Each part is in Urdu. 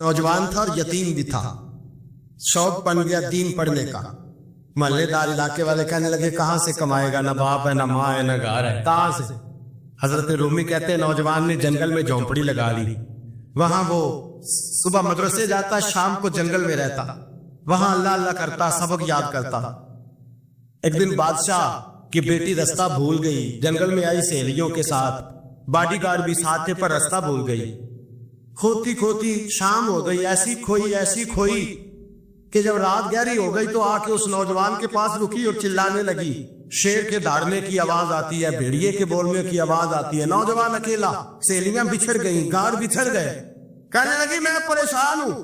نوجوان تھا اور یتیم بھی تھا. شوق بن گیا دین پڑھنے کا. محلے دار علاقے والے کہنے لگے کہاں سے کمائے گا, نہ باپ ہے نہ ماں ہے نہ گھر ہے, کہاں سے؟ حضرت رومی کہتے ہیں نوجوان نے جنگل میں جھونپڑی لگا لی. وہاں وہ صبح مدرسے جاتا, شام کو جنگل میں رہتا, وہاں اللہ اللہ کرتا, سبق یاد کرتا. ایک دن بادشاہ کی بیٹی رستہ بھول گئی, جنگل میں آئی سہیلیوں کے ساتھ, باڈی گارڈ بھی ساتھ تھے پر رستہ بھول گئی. کھوتی کھوتی شام ہو گئی, ایسی کھوئی کہ جب رات گہری ہو گئی تو آ کے اس نوجوان کے پاس رکی اور چلانے لگی. شیر کے دھاڑنے کی آواز آتی ہے, بھیڑیے کے بولنے کی آواز آتی ہے. نوجوان اکیلا, سہیلیاں بچھڑ گئیں, گارڈ بچھڑ گئے. کہنے لگی میں پریشان ہوں,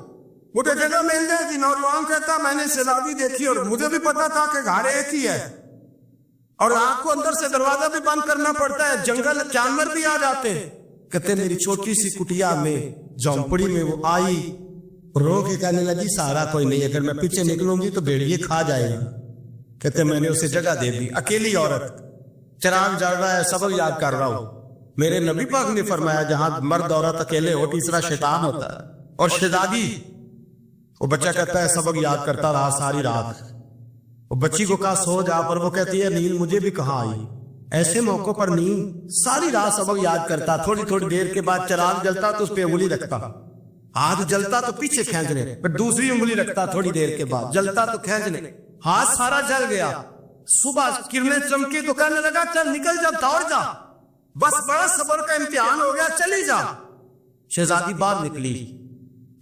مجھے جگہ مل جائے گی. نوجوان کہتا میں نے شہزادی دیکھی اور مجھے بھی پتا تھا کہ گھر ایک ہی ہے اور آپ کو اندر سے دروازہ بھی بند کرنا پڑتا ہے, جنگل جانور بھی آ جاتے ہیں. کہتے میری چھوٹی سی کٹیا میں جھونپڑی میں وہ آئی, رو کے کہنے لگی سہارا کوئی نہیں, اگر میں پیچھے نکلوں گی تو بھیڑیے کھا جائے گا. کہتے میں نے اسے جگہ دے دی. اکیلی عورت, چراغ جل رہا ہے, سبق یاد کر رہا ہوں. میرے نبی پاک نے فرمایا جہاں مرد عورت اکیلے ہو تیسرا شیطان ہوتا ہے. اور شہزادی, وہ بچہ کہتا ہے سبق یاد کرتا رہا ساری رات. وہ بچی کو کہا سو جا, پر وہ کہتی ہے نیند مجھے بھی کہاں آئی. ایسے موقع پر نیند, ساری رات سبق یاد کرتا. تھوڑی دیر کے بعد چراغ جلتا تو اس پہ انگلی رکھتا, ہاتھ جلتا تو پیچھے کھینچنے, پھر دوسری انگلی رکھتا. تھوڑی دیر کے بعد جلتا تو کھینچنے, ہاتھ سارا جل گیا. صبح کرنیں چمکی تو کہنے لگا چل نکل جا, دوڑ جا, بس بڑا صبر کا امتحان ہو گیا, چلی جا. شہزادی باہر نکلی,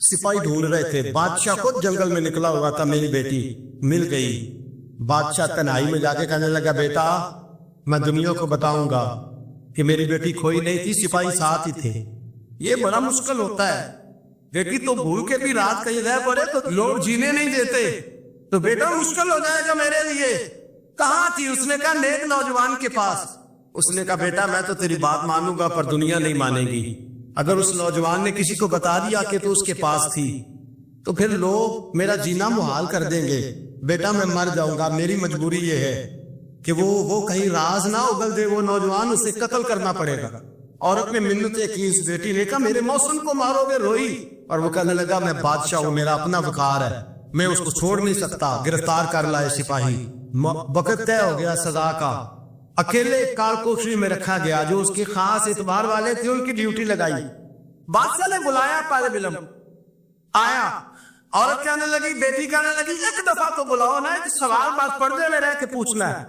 سپاہی ڈھونڈ رہے تھے. بادشاہ خود جنگل میں نکلا ہوا تھا, میری بیٹی مل گئی. بادشاہ تنہائی میں جا کے کہنے لگا بیٹا میں دنیا کو بتاؤں گا کہ میری بیٹی کھوئی نہیں تھی, سپاہی ساتھ ہی تھے. یہ بڑا مشکل ہوتا ہے, بیٹی تو بھول کے بھی رات کہیں رہ پڑے تو لوگ جینے نہیں دیتے, تو بیٹا مشکل ہو جائے گا میرے لیے. کہاں تھی؟ اس نے کہا نیک نوجوان کے پاس. اس نے کہا بیٹا میں تو تیری بات مانوں گا پر دنیا نہیں مانے گی. اگر اس نوجوان نے کسی کو بتا دیا کہ تو اس کے پاس تھی تو پھر لوگ میرا جینا محال کر دیں گے. بیٹا میں مر جاؤں گا, میری مجبوری یہ ہے کہ وہ کہیں راز نہ اگل دے وہ نوجوان, اسے قتل کرنا پڑے گا. عورت نے منتیں کی, اس بیٹی نے کہا میرے موسم کو مارو گے, روئی. اور وہ کہنے لگا میں بادشاہ ہوں, میرا اپنا وقار ہے, میں اس کو چھوڑ نہیں سکتا. گرفتار کر لائے سپاہی. وقت طے ہو گیا سزا کا. اکیلے کارکوشری میں رکھا گیا, جو اس کے خاص اعتبار والے تھے ان کی ڈیوٹی لگائی. بادشاہ نے بلایا طالب علم, آیا. عورت کہنے لگی, بیٹی کہنے لگی ایک دفعہ تو بلاؤ نا, ایک سوال بات پردے میں رہ کے پوچھنا ہے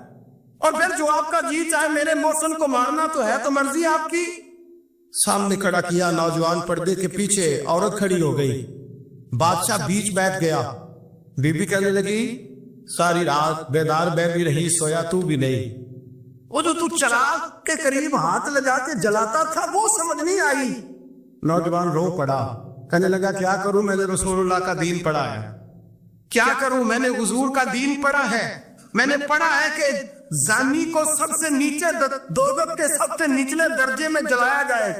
اور پھر جو آپ کا جی چاہے. میرے موسم کو مارنا تو ہے تو مرضی آپ کی. سامنے کھڑا کیا نوجوان, پردے کے پیچھے عورت کھڑی ہو گئی. بادشاہ بیچ بیٹھ گیا. بی بی کہنے لگی ساری رات بیدار میں بھی رہی, سویا تو بھی نہیں. وہ جو تو چراغ کے قریب ہاتھ لگا کے جلاتا تھا وہ سمجھ نہیں آئی. نوجوان رو پڑا, کہنے لگا کیا کروں, میں نے رسول اللہ کا دین پڑھا ہے. کیا کروں, میں نے حضور کا دین پڑھا ہے. میں نے پڑھا ہے کہ زانی کو سب سے نیچے دوزخ کے سب سے نچلے درجے میں جلایا جائے,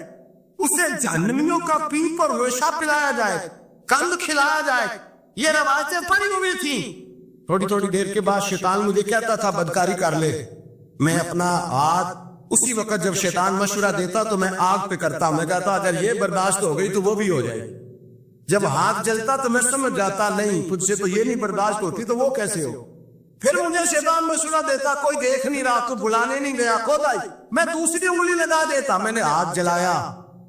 اسے جہنمیوں کا پیپ اور ریشہ پلایا جائے, کند کھلایا جائے. یہ روایتیں پڑھی ہوئی تھی. تھوڑی دیر کے بعد شیطان مجھے کہتا تھا بدکاری کر لے. میں اپنا ہاتھ اسی وقت جب شیطان مشورہ دیتا تو میں آگ پہ کرتا. میں کہتا اگر یہ برداشت ہو گئی تو وہ بھی ہو جائے. جب ہاتھ جلتا تو میں سمجھ جاتا نہیں تجھ سے تو یہ نہیں برداشت ہوتی تو وہ کیسے ہو. پھر مجھے شیطان مشورہ دیتا کوئی دیکھ نہیں رہا تو بلانے نہیں گیا, خود آئی. میں دوسری انگلی لگا دیتا. میں نے ہاتھ جلایا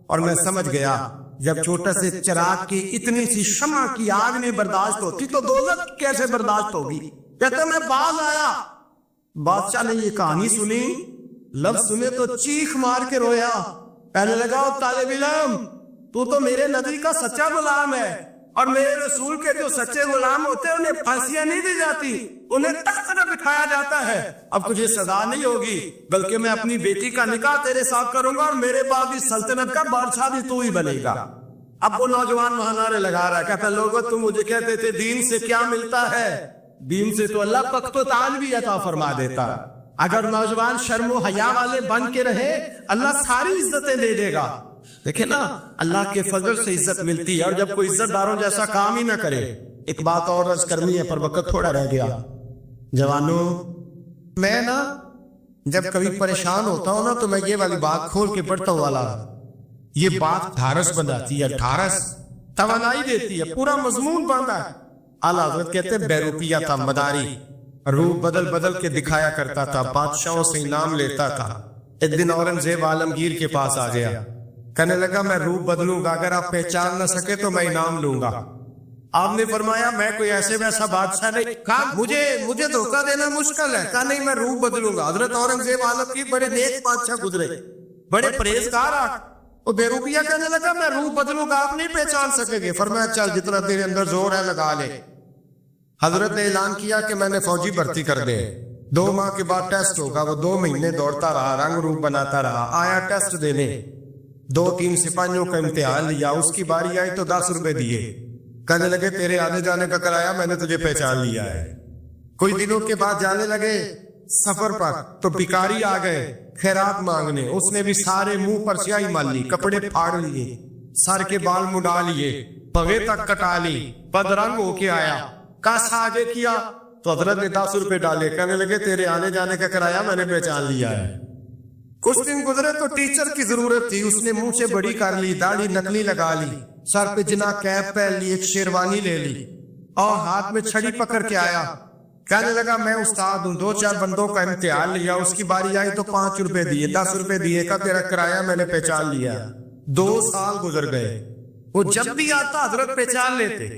اور میں سمجھ گیا جب چھوٹا سے چراغ کی اتنی سی شمع کی آگ نہیں برداشت ہوتی تو دوزخ کیسے برداشت ہوگی. کہتے میں باز آیا. بادشاہ نے یہ کہانی سنی, لفظ سنے تو چیخ مار کے رویا. کہنے لگا طالب علم تو میرے نبی کا سچا غلام ہے اور میرے رسول کے جو سچے غلام ہوتے ہیں انہیں پھانسیاں نہیں دی جاتی, انہیں تخت پر بٹھایا جاتا ہے. اب تجھے سزا نہیں ہوگی بلکہ میں اپنی بیٹی کا نکاح تیرے ساتھ کروں گا اور میرے بعد اس سلطنت کا بادشاہ بھی تو ہی بنے گا. اب وہ نوجوان وہاں نعرے لگا رہا ہے, کہتا لوگوں تم مجھے کہتے تھے دین سے کیا ملتا ہے, دین سے تو اللہ پخت و تاج بھی عطا فرما دیتا. اگر نوجوان شرم و حیا والے بن کے رہے اللہ ساری عزتیں دے دے گا. دیکھیں نا اللہ کے فضل سے عزت ملتی ہے اور جب کوئی عزت داروں جیسا کام ہی نہ کرے. ایک بات اور عرض کرنی ہے پر وقت تھوڑا رہ گیا. جوانوں میں نا جب کبھی پریشان ہوتا ہوں نا تو میں یہ والی بات کھول کے پڑھتا ہوں والا, یہ بات ڈھارس بناتی ہے. ڈھارس توانائی دیتی ہے, پورا مضمون باندھا ہے. اعلیٰ حضرت کہتے ہیں بیروپیہ تھا, مداری, روح بدل بدل کے دکھایا کرتا تھا, بادشاہوں سے انعام لیتا تھا. ایک دن اورنگزیب عالمگیر کے پاس آ گیا, کہنے لگا میں روح بدلوں گا, اگر آپ پہچان نہ سکے تو میں انعام لوں گا. آپ نے فرمایا میں کوئی ایسے ویسا بادشاہ نہیں. کہا مجھے دھوکہ دینا مشکل ہے. کہا نہیں میں روح بدلوں گا. حضرت اورنگزیب عالمگیر بڑے نیک بادشاہ گزرے, بڑے پرہیزگار. وہ بیروپیہ کہنے لگا میں روح بدلوں گا, آپ نہیں پہچان سکیں گے. فرمایا چل جتنا تیرے اندر زور ہے لگا لے. حضرت نے اعلان کیا کہ میں نے فوجی بھرتی کر دے, 2 ماہ کے بعد ٹیسٹ ہوگا. وہ 2 مہینے دوڑتا رہا, رنگ روپ بناتا رہا, آیا ٹیسٹ دینے. 2-3 سپاہیوں کا امتحان لیا, اس کی باری آئی تو 10 روپے دیے. کہنے لگے تیرے آنے جانے کا کرایہ میں نے تجھے پہچان لیا ہے. کچھ دنوں کے بعد جانے لگے سفر پر تو بھکاری آ گئے خیرات مانگنے. اس نے بھی سارے منہ پر سیاہی مال لی, کپڑے پھاڑ لیے, سر کے بال مڈا لیے, پگے تک کٹا لی, بدرنگ ہو کے آیا. کیسا آگے کیا تو حضرت نے 10 روپے ڈالے. کہنے لگے تیرے آنے جانے کا کرایہ میں نے پہچان لیا ہے. کچھ دن گزرے تو ٹیچر کی ضرورت تھی. اس نے منہ سے بڑی کر لی, داڑھی نکلی لگا لی, سر پہ جنا کیپ پہن لی, ایک شیروانی لے لی اور ہاتھ میں چھڑی پکڑ کے آیا. کہنے لگا میں استاد ہوں, 2-4 بندوں کا امتحان لیا, اس کی باری آئی تو 5 روپے دیے, 10 روپے دیے. کا تیرا کرایہ میں نے پہچان لیا. 2 سال گزر گئے. وہ جب بھی آتا حضرت پہچان لیتے.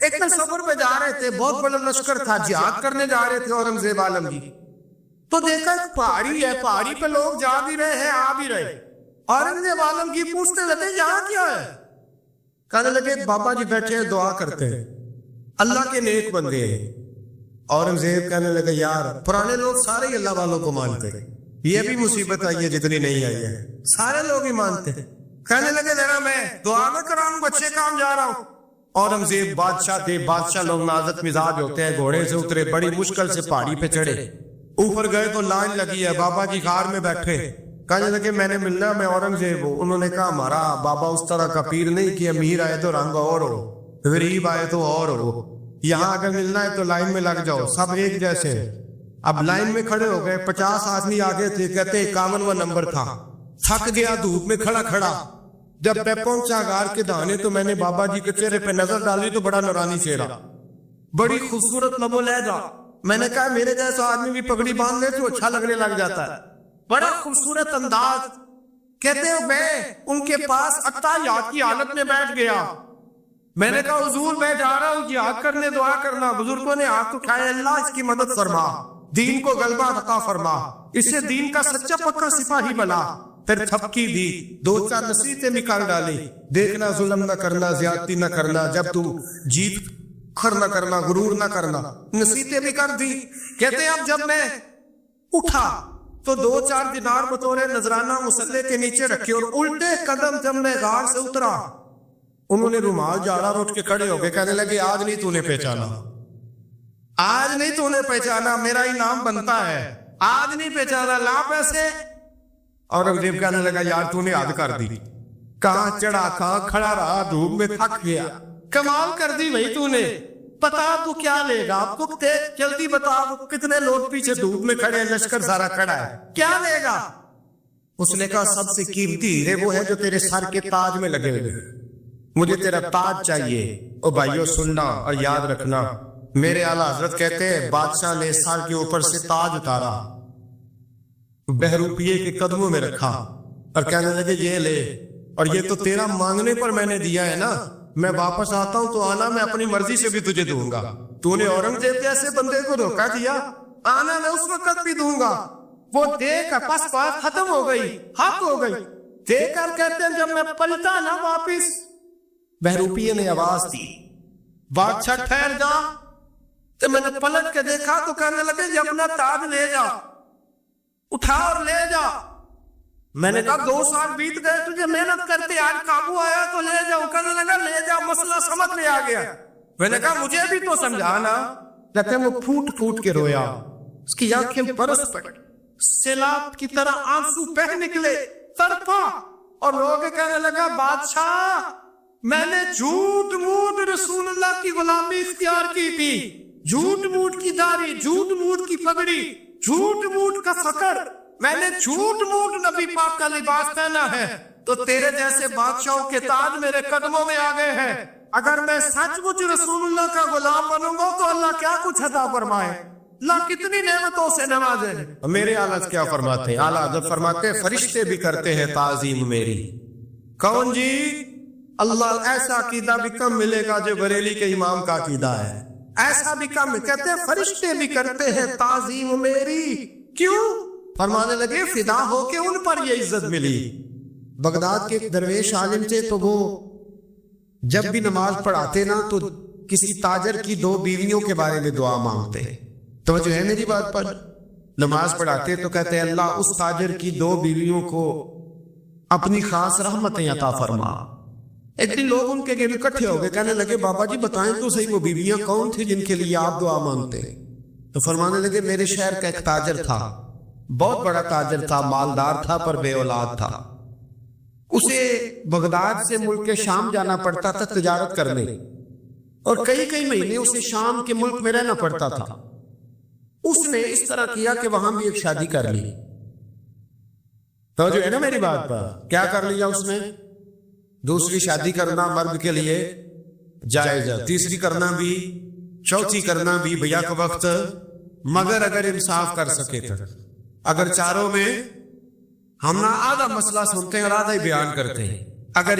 ایک دن سفر پہ جا رہے تھے, بہت بڑا لشکر تھا, جہاد کرنے جا رہے تھے اورنگزیب عالمگیر. تو دیکھا ایک پہاڑی ہے, پہاڑی پہ لوگ جا بھی رہے ہیں آ بھی رہے. اورنگزیب عالمگیر پوچھتے لگے یہاں کیا ہے. کہنے لگے بابا جی بیٹھے ہیں دعا کرتے ہیں, اللہ کے نیک بندے ہیں. اورنگزیب کہنے لگے یار پرانے لوگ سارے ہی اللہ والوں کو مانتے ہیں, یہ بھی مصیبت آئی ہے جتنی نہیں آئی ہے, سارے لوگ ہی مانتے ہیں. کہنے لگے ذرا میں دعا میں کراؤں, بچے کام جا رہا ہوں. اورنگزیب بادشاہ تھے, بادشاہ لوگ نازک مزاج ہوتے ہیں. گھوڑے سے اترے, بڑی مشکل سے پہاڑی پہ چڑھے, اوپر گئے تو لائن لگی ہے, بابا جی غار میں بیٹھے. کہنے لگے میں نے ملنا, میں اورنگزیب ہوں. انہوں نے کہا ہمارا بابا اس طرح کا پیر نہیں کہ امیر آئے تو رنگ اور ہو, غریب آئے تو اور ہو. یہاں اگر ملنا ہے تو لائن میں لگ جاؤ, سب ایک جیسے. اب لائن میں کھڑے ہو گئے, 50 آدمی آگے تھے. کہتے 51واں نمبر تھا. تھک گیا دھوپ میں کھڑا کھڑا. جب میں پہنچا غار کے دانے تو میں نے بابا جی کے چہرے پہ نظر ڈالی تو بڑا نورانی چہرہ, بڑی خوبصورت لب و لہجہ. میں نے کہا میرے جیسا آدمی بھی پگڑی باندھ لے تو اچھا لگنے لگ جاتا ہے, بڑا خوبصورت انداز. کہتے ہو میں ان کے پاس اتحیات کی حالت میں بیٹھ گیا. میں نے کہا حضور میں جا رہا ہوں جہاد کرنے, دعا کرنا. بزرگوں نے ہاتھ اٹھائے, اللہ اس کی مدد فرما, دین کو غلبہ عطا فرما, اس سے دین کا سچا پکا سپاہی بنا. پھر تھپکی دی, 2-4 نصیحتیں بھی کر ڈالی. دیکھنا ظلم نہ کرنا, زیادتی نہ کرنا, جب تو جیت کھر نہ کرنا, غرور نہ کرنا. نصیحتیں بھی کر دی. کہتے ہیں اب جب میں اٹھا تو 2-4 دینار بطور نذرانہ مسلح کے نیچے رکھے, اور الٹے قدم جب میں غار سے اترا انہوں نے رومال جاڑا اٹھ کے کھڑے ہو گئے. کہنے لگے آج نہیں تو نے پہچانا, آج نہیں تو نے پہچانا, میرا انعام بنتا ہے, آج نہیں پہچانا, لا پیسے. اورنگزیب کہنے لگا یار تو نے حد کر دی, کہاں چڑھا کہاں کھڑا رہا, دھوپ میں تھک گیا, کمال کر دی بھائی تو نے. پتا تو کیا لے گا, آپ کو جلدی بتا, کتنے لوگ پیچھے دھوپ میں کھڑے ہیں, لشکر سارا کھڑا ہے, کیا لے گا. اس نے کہا سب سے قیمتی ہیرے وہ ہے جو تیرے سر کے تاج میں لگے ہوئے, مجھے تیرا تاج چاہیے. او بھائیو سننا اور یاد رکھنا, میرے اعلیٰ حضرت کہتے ہیں بادشاہ نے سر کے اوپر سے تاج اتارا, بہروپیے کے قدموں میں رکھا اور کہنے لگے یہ لے, اور یہ تو تیرا مانگنے پر میں نے دیا ہے نا, میں واپس آتا ہوں تو آنا, میں اپنی مرضی سے بھی تجھے دوں گا. تو نے اورنگزیب جیسے بندے کو دھوکا دیا, آنا میں اس وقت بھی دوں گا. وہ دے کر پس بات ختم ہو گئی, حق ہو گئی. دے کر کہتے ہیں جب میں پلٹا نہ واپس, بہروپیے نے آواز دی بادشاہ ٹھہر جا. تو میں نے پلٹ کے دیکھا تو کہنے لگے یہ اپنا تاج لے جا, اٹھا اور لے جا. میں نے کہا 2 سال بیت گئے تجھے محنت کرتے, آج قابو آیا تو لے جاؤ. کہنے لگا لے جا, مسئلہ سمجھ میں آ گیا. میں نے کہا مجھے بھی تو سمجھانا. کہتے ہیں وہ پھوٹ پھوٹ کے رویا, اس کی آنکھیں برس پڑی, سیلاب کی طرح آنسو بہہ نکلے, تڑپا اور رو کے کہنے لگا بادشاہ میں نے جھوٹ موٹ رسول اللہ کی غلامی اختیار کی تھی, جھوٹ موٹ کی داڑھی, جھوٹ موٹ کی پگڑی, جھوٹ موٹ کا فقر, میں نے جھوٹ موٹ نبی پاک کا لباس پہنا ہے, تو تیرے جیسے بادشاہوں کے تاج میرے قدموں میں آ گئے ہیں. اگر میں سچ مچ رسول اللہ کا غلام بنوں گا تو اللہ کیا کچھ عطا فرمائے، اللہ کتنی نعمتوں سے نوازے۔ میرے اعلیٰ کیا فرماتے ہیں؟ اعلیٰ حضرت فرماتے ہیں فرشتے بھی کرتے ہیں تعظیم میری۔ کون جی؟ اللہ ایسا عقیدہ بھی کم ملے گا جو بریلی کے امام کا عقیدہ ہے، ایسا بھی کم، کہتے ہیں فرشتے بھی کرتے ہیں تعظیم میری۔ کیوں؟ فرمانے لگے فدا ہو کے ان پر یہ عزت ملی۔ بغداد کے ایک درویش عالم تھے، تو وہ جب بھی نماز پڑھاتے نا تو کسی تاجر کی 2 بیویوں کے بارے میں دعا مانگتے۔ توجہ ہے میری بات پر؟ نماز پڑھاتے تو کہتے ہیں اللہ اس تاجر کی 2 بیویوں کو اپنی خاص رحمتیں عطا فرما۔ ایک دن لوگ ان کے گرد اکٹھے ہو گئے، کہنے لگے بابا جی بتائیں تو صحیح وہ بیویاں کون تھی جن کے لیے آپ دعا مانگتے؟ تو فرمانے لگے میرے شہر کا ایک تاجر تھا، بہت بڑا تاجر تھا، مالدار تھا پر بے اولاد تھا۔ اسے بغداد سے ملک شام جانا پڑتا تھا تجارت کرنے، اور کئی مہینے اسے شام کے ملک میں رہنا پڑتا تھا۔ اس نے اس طرح کیا کہ وہاں بھی ایک شادی کر لی۔ تو جو ہے نا میری بات پر، کیا کر لیا اس نے؟ دوسری شادی کرنا مرد کے لیے جائز ہے، تیسری کرنا بھی، چوتھی کرنا بھی بھیا کا وقت، مگر اگر انصاف کر سکے تو۔ اگر چاروں میں ہم نہ آدھا مسئلہ سنتے ہیں اور آدھا ہی بیان کرتے ہیں، اگر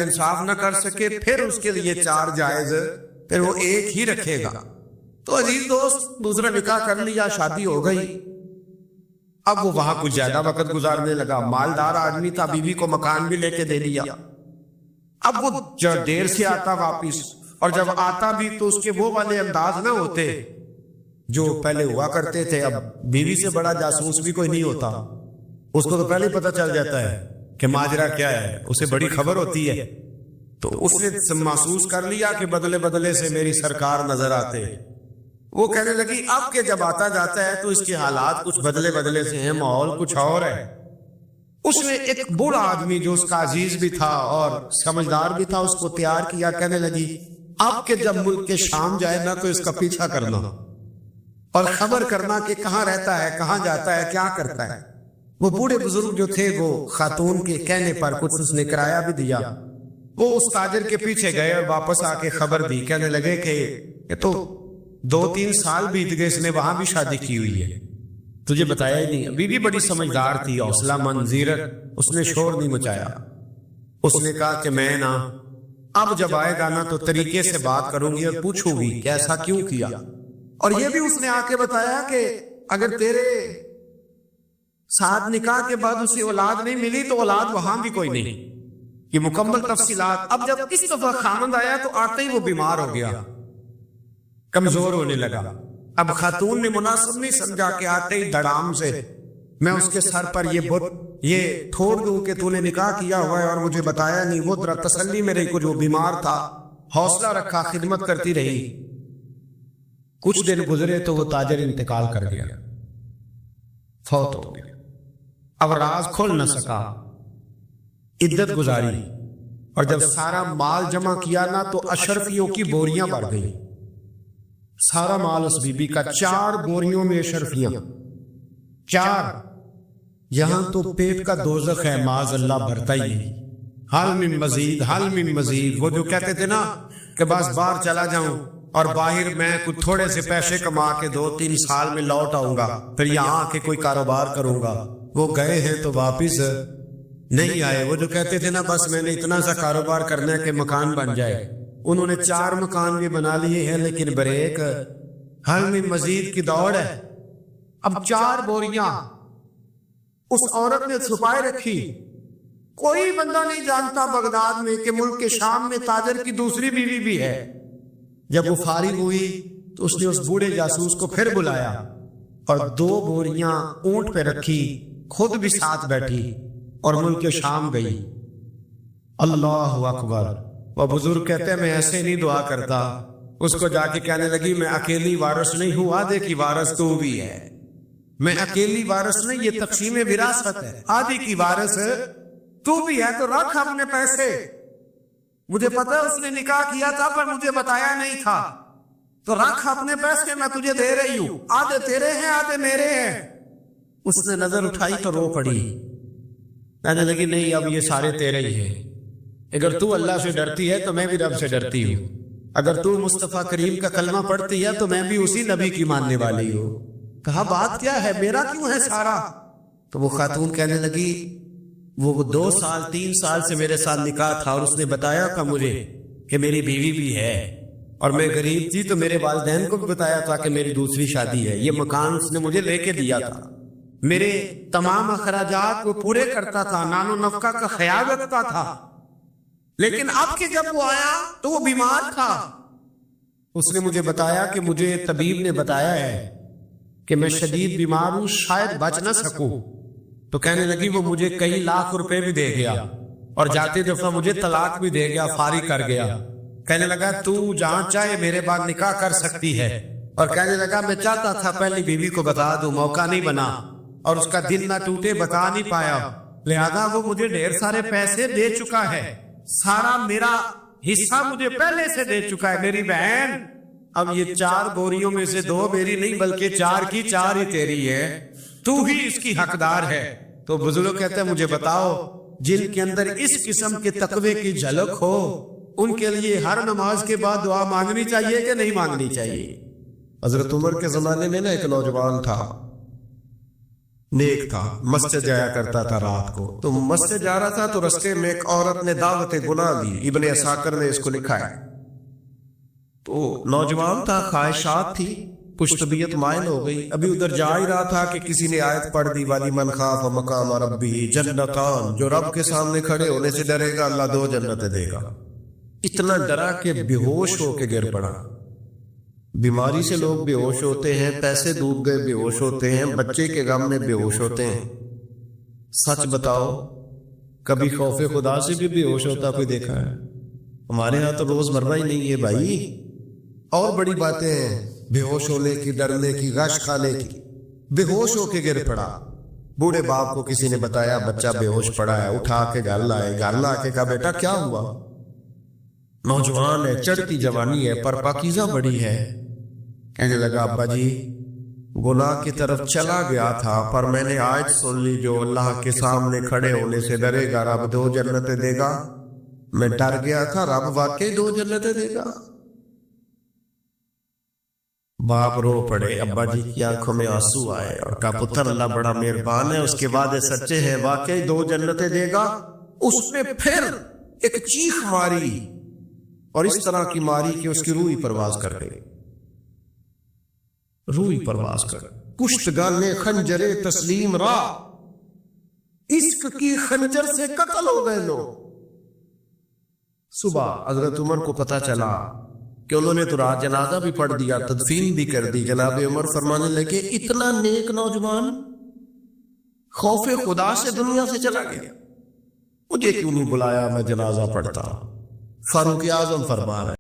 انصاف نہ کر سکے پھر اس کے لیے 4 جائز، پھر وہ ایک ہی رکھے گا۔ تو عزیز دوست دوسرا نکاح کر لیا، شادی ہو گئی، اب وہ وہاں کچھ زیادہ وقت گزارنے لگا، مالدار آدمی تھا، بیوی کو مکان بھی لے کے دے دیا۔ اب وہ جب دیر سے آتا واپس، اور جب آتا بھی تو اس کے وہ والے انداز نہ ہوتے جو پہلے ہوا کرتے تھے۔ اب بیوی سے بڑا جاسوس بھی کوئی نہیں ہوتا، اس کو تو پہلے ہی پتہ چل جاتا ہے کہ ماجرا کیا ہے، اسے بڑی خبر ہوتی ہے۔ تو اس نے محسوس کر لیا کہ بدلے سے میری سرکار نظر آتے۔ وہ کہنے لگی اب کہ جب آتا جاتا ہے تو اس کے حالات کچھ بدلے سے ہیں، ماحول کچھ اور ہے۔ اس نے ایک بوڑھا آدمی جو اس کا عزیز بھی تھا اور سمجھدار بھی تھا اس کو تیار کیا، کہنے لگی اب کہ جب ملک کے شام جائے نا تو اس کا پیچھا کرنا اور خبر کرنا کہ کہاں رہتا ہے، کہاں جاتا ہے، کیا کرتا ہے۔ وہ بوڑھے بزرگ جو تھے وہ خاتون کے کہنے پر کچھ اس نے کرایہ بھی دیا، وہ اس تاجر کے پیچھے گئے اور واپس آ کے خبر دی، کہنے لگے کہ یہ تو 2-3 سال بیت گئے، اس نے وہاں بھی شادی کی ہوئی ہے، تجھے بتایا ہی نہیں۔ بیوی بڑی سمجھدار تھی، حوصلہ مند، زیرک، اس نے شور نہیں مچایا۔ اس نے کہا کہ میں نا اب جب آئے گا نا تو طریقے سے بات کروں گی اور پوچھوں گی کہ ایسا کیوں کیا، اور یہ بھی اس نے آ کے بتایا کہ اگر تیرے ساتھ نکاح کے بعد اسے اولاد نہیں ملی تو اولاد وہاں بھی کوئی نہیں، یہ مکمل تفصیلات۔ اب جب اس دفعہ خامند آیا تو آتے ہی وہ بیمار ہو گیا، کمزور ہونے لگا۔ اب خاتون نے مناسب نہیں سمجھا کہ آتے ہی دڑام سے میں اس کے سر پر یہ ٹھوڑ دوں کہ تو نے نکاح کیا ہوا ہے اور مجھے بتایا نہیں۔ وہ ذرا تسلی میں رہی، کچھ وہ بیمار تھا، حوصلہ رکھا، خدمت کرتی رہی۔ کچھ دن گزرے تو وہ تاجر انتقال کر گیا، فوت ہو گیا۔ اب راز کھول نہ سکا، عدت گزاری، اور جب سارا مال جمع کیا نا تو اشرفیوں کی بوریاں بڑھ گئی۔ سارا مال اس بی بی کا، 4 بوریوں میں اشرفیاں، 4۔ یہاں تو پیٹ کا دوزخ ہے، معاذ اللہ بھرتا ہی نہیں۔ حل من مزید، حل من مزید۔ وہ جو کہتے تھے نا کہ بس باہر چلا جاؤں اور باہر میں کچھ تھوڑے سے پیسے کما کے 2-3 سال میں لوٹ آؤں گا، پھر یہاں آ کے کوئی کاروبار کروں گا، وہ گئے ہیں تو واپس نہیں آئے۔ وہ جو کہتے تھے نا بس میں نے اتنا سا کاروبار کرنا ہے کہ مکان بن جائے، انہوں نے 4 مکان بھی بنا لیے ہیں، لیکن بریک حل میں مزید کی دوڑ ہے۔ اب 4 بوریاں اس عورت نے چھپائے رکھی، کوئی بندہ نہیں جانتا بغداد میں کہ ملک کے شام میں تاجر کی دوسری بیوی بھی ہے۔ جب وہ فارغ ہوئی تو اس نے اس بوڑھے جاسوس کو پھر بلایا اور 2 بوریاں اونٹ پہ رکھی، خود بھی ساتھ بیٹھی اور ملک کے شام گئی۔ اللہ اکبر۔ وہ بزرگ کہتے ہیں میں ایسے نہیں دعا کرتا، اس کو جا کے کہنے لگی میں اکیلی وارث نہیں ہوں، آدھے کی وارث تو بھی ہے، میں اکیلی وارث نہیں، یہ تقسیم وراثت ہے، آدھی کی وارث تو بھی ہے، تو رکھ اپنے پیسے، مجھے پتا ہے اس نے نکاح کیا تھا پر مجھے بتایا نہیں تھا، تو رکھ اپنے پیسے، میں تجھے دے رہی ہوں، آدھے تیرے ہیں آدھے میرے ہیں۔ اس نے نظر اٹھائی تو رو پڑی، کہنے لگی نہیں اب یہ سارے تیرے ہی ہیں، اگر تو اللہ سے ڈرتی ہے تو میں بھی رب سے ڈرتی ہوں، اگر تو مصطفیٰ کریم کا کلمہ پڑھتی ہے تو میں بھی اسی نبی کی ماننے والی ہوں۔ کہا بات کیا ہے، میرا کیوں ہے سارا؟ تو وہ خاتون کہنے لگی وہ 2 سال 3 سال سے میرے ساتھ نکاح تھا، اور اس نے بتایا تھا مجھے کہ میری بیوی بھی ہے، اور میں غریب تھی تو میرے والدین کو بھی بتایا تھا کہ میری دوسری شادی ہے، یہ مکان اس نے مجھے لے کے دیا تھا، میرے تمام اخراجات وہ پورے کرتا تھا، نان و نفقہ کا خیال رکھتا تھا، لیکن اب کہ جب وہ آیا تو وہ بیمار تھا۔ اس نے مجھے بتایا کہ مجھے طبیب نے بتایا ہے کہ میں شدید بیمار ہوں، شاید بچ نہ سکوں۔ تو کہنے لگی وہ مجھے کئی لاکھ روپے بھی دے گیا، اور جاتے دفعہ مجھے طلاق بھی دے گیا، فارغ کر گیا۔ کہنے لگا تو جہاں چاہے میرے بعد نکاح کر سکتی ہے، اور کہنے لگا میں چاہتا تھا پہلی بیوی کو بتا دوں، موقع نہیں بنا، اور اس کا دل نہ ٹوٹے، بتا نہیں پایا، لہذا وہ مجھے ڈھیر سارے پیسے دے چکا ہے، سارا میرا حصہ مجھے پہلے سے دے چکا ہے۔ میری بہن اب یہ 4 بوریوں میں سے 2 میری نہیں بلکہ 4 کی 4 ہی تیری ہے، تو ہی اس کی حقدار ہے۔ تو بزرگ کہتے ہیں مجھے بتاؤ جن کے اندر اس قسم کے تقوی کی جھلک ہو ان کے لیے ہر نماز کے بعد دعا مانگنی چاہیے کہ نہیں مانگنی چاہیے؟ حضرت عمر کے زمانے میں نا ایک نوجوان تھا، نیک تھا، مسجد جایا کرتا تھا رات کو، تو مسجد جا رہا تھا تو رستے میں ایک عورت نے دعوت گناہ دی، ابن عساکر نے اس کو لکھا ہے۔ تو نوجوان تھا، خواہشات تھی، کچھ طبیعت مائل ہو گئی، ابھی ادھر جا ہی رہا تھا کہ کسی نے آیت پڑھ دی والی من خاف مقام ربی جنتان، جو رب کے سامنے کھڑے ہونے سے ڈرے گا اللہ 2 جنتیں دے گا۔ اتنا ڈرا کہ بے ہوش ہو کے گر پڑا۔ بیماری سے لوگ بے ہوش ہوتے ہیں، پیسے ڈوب گئے بے ہوش ہوتے ہیں، بچے کے غم میں بے ہوش ہوتے ہیں۔ سچ بتاؤ کبھی خوف خدا سے بھی بے ہوش ہوتا کوئی دیکھا ہے؟ ہمارے ہاں تو روز مرہ ہی نہیں ہے بھائی، اور بڑی باتیں ہیں، بے ہوش ہونے کی، ڈرنے کی، غش کھانے کی۔ بے ہوش ہو کے گر پڑا، بوڑھے باپ کو کسی نے بتایا بچہ بے ہوش پڑا ہے، اٹھا کے گھر لائے، گھر لا کے کہا بیٹا کیا ہوا؟ نوجوان ہے، چڑھتی جوانی ہے، پر پاکیزہ بڑی ہے۔ کہنے لگا ابا جی گناہ کی طرف چلا گیا تھا، پر میں نے آیت سن لی جو اللہ کے سامنے کھڑے ہونے سے ڈرے گا رب 2 جنتیں دے گا۔ میں ڈر گیا تھا، رب واقعی 2 جنتیں دے گا۔ باپ رو پڑے، ابا جی کی آنکھوں میں آنسو آئے، اور کہا پتر اللہ بڑا مہربان ہے، اس کے بعد سچے ہیں، واقعی 2 جنتیں دے گا۔ اس نے پھر ایک چیخ ماری، اور اس طرح کی ماری کہ اس کی روح پرواز کر گئی، روح پرواز کر، کشتگانے خنجر تسلیم را، عشق کی خنجر سے قتل ہو گئے لوگ۔ صبح حضرت عمر کو پتا چلا کہ انہوں نے تو رات جنازہ بھی پڑھ دیا، تدفین بھی کر دی۔ جناب عمر فرمانے لگے اتنا نیک نوجوان خوف خدا سے دنیا سے چلا گیا، مجھے کیوں نہیں بلایا، میں جنازہ پڑھتا۔ فاروق اعظم فرما رہے